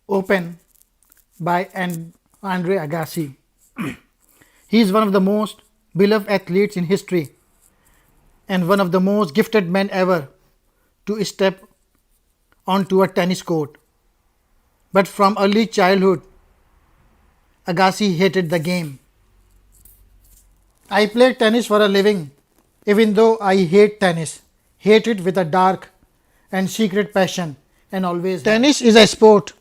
Open by Andre Agassi. He is one of the most beloved athletes in history and one of the most gifted men ever to step onto a tennis court. But from early childhood, Agassi hated the game. I play tennis for a living, even though I hate tennis. Hate it with a dark and secret passion, and always. Tennis is a sport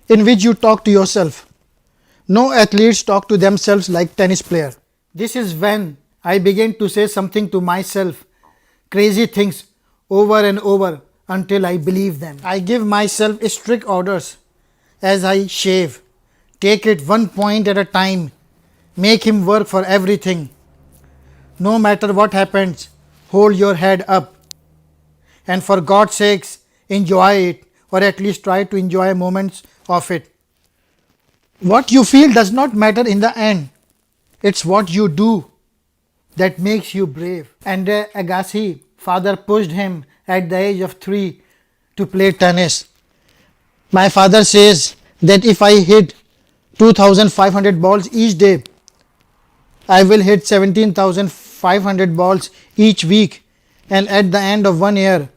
in which you talk to yourself. No athletes talk to themselves like tennis player. This is when I begin to say something to myself, crazy things over and over until I believe them. I give myself strict orders as I shave. Take it one point at a time. Make him work for everything. No matter what happens, hold your head up. And for God's sakes, enjoy it, or at least try to enjoy moments of it. What you feel does not matter in the end. It's what you do that makes you brave. And Agassi, father pushed him at the age of 3 to play tennis. My father says that if I hit 2500 balls each day, I will hit 17,500 balls each week, and at the end of 1 year,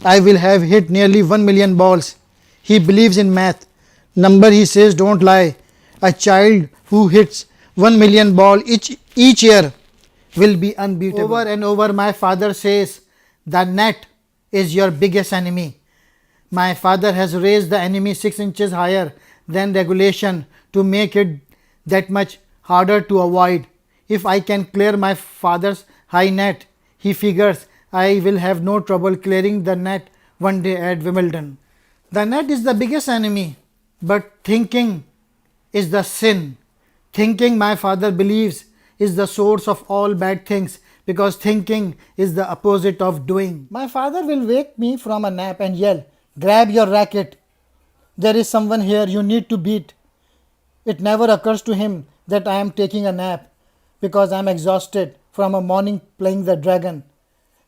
I will have hit nearly 1 million balls. He believes in math. Number, he says, don't lie. A child who hits 1 million ball each year will be unbeatable. Over and over, my father says, the net is your biggest enemy. My father has raised the enemy 6 inches higher than regulation to make it that much harder to avoid. If I can clear my father's high net, he figures I will have no trouble clearing the net one day at Wimbledon. The net is the biggest enemy, but thinking is the sin. Thinking, my father believes, is the source of all bad things, because thinking is the opposite of doing. My father will wake me from a nap and yell, grab your racket. There is someone here you need to beat. It never occurs to him that I am taking a nap because I am exhausted from a morning playing the dragon.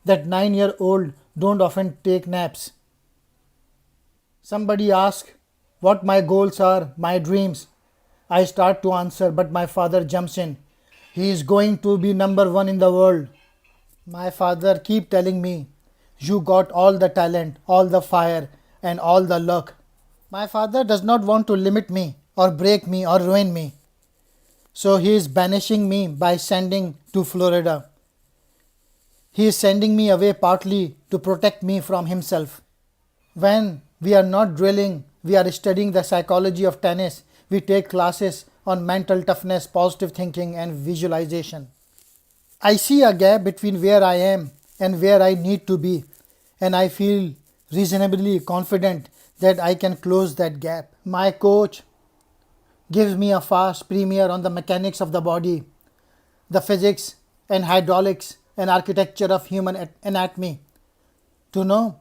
That 9-year-old don't often take naps. Somebody asks what my goals are, my dreams. I start to answer, but my father jumps in. He is going to be number 1 in the world. My father keep telling me, you got all the talent, all the fire, and all the luck. My father does not want to limit me or break me or ruin me. So he is banishing me by sending to Florida. He is sending me away partly to protect me from himself. When we are not drilling, we are studying the psychology of tennis. We take classes on mental toughness, positive thinking, and visualization. I see a gap between where I am and where I need to be, and I feel reasonably confident that I can close that gap. My coach gives me a fast primer on the mechanics of the body, the physics and hydraulics and architecture of human anatomy. To know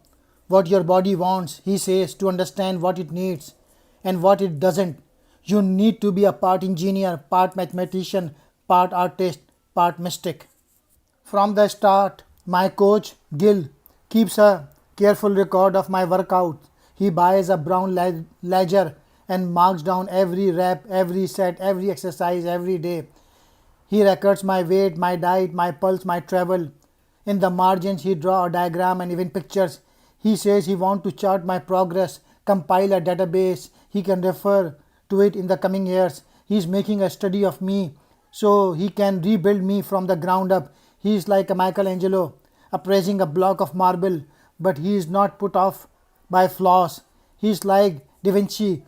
what your body wants, he says, to understand what it needs and what it doesn't, you need to be a part engineer, part mathematician, part artist, part mystic. From the start, my coach, Gil, keeps a careful record of my workouts. He buys a brown ledger and marks down every rep, every set, every exercise, every day. He records my weight, my diet, my pulse, my travel. In the margins, he draws a diagram and even pictures. He says he wants to chart my progress, compile a database. He can refer to it in the coming years. He is making a study of me so he can rebuild me from the ground up. He is like a Michelangelo appraising a block of marble, but he is not put off by flaws. He is like Da Vinci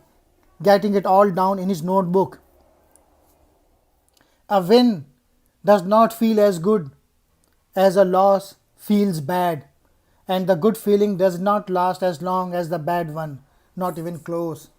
getting it all down in his notebook. A win does not feel as good as a loss feels bad, and the good feeling does not last as long as the bad one, not even close.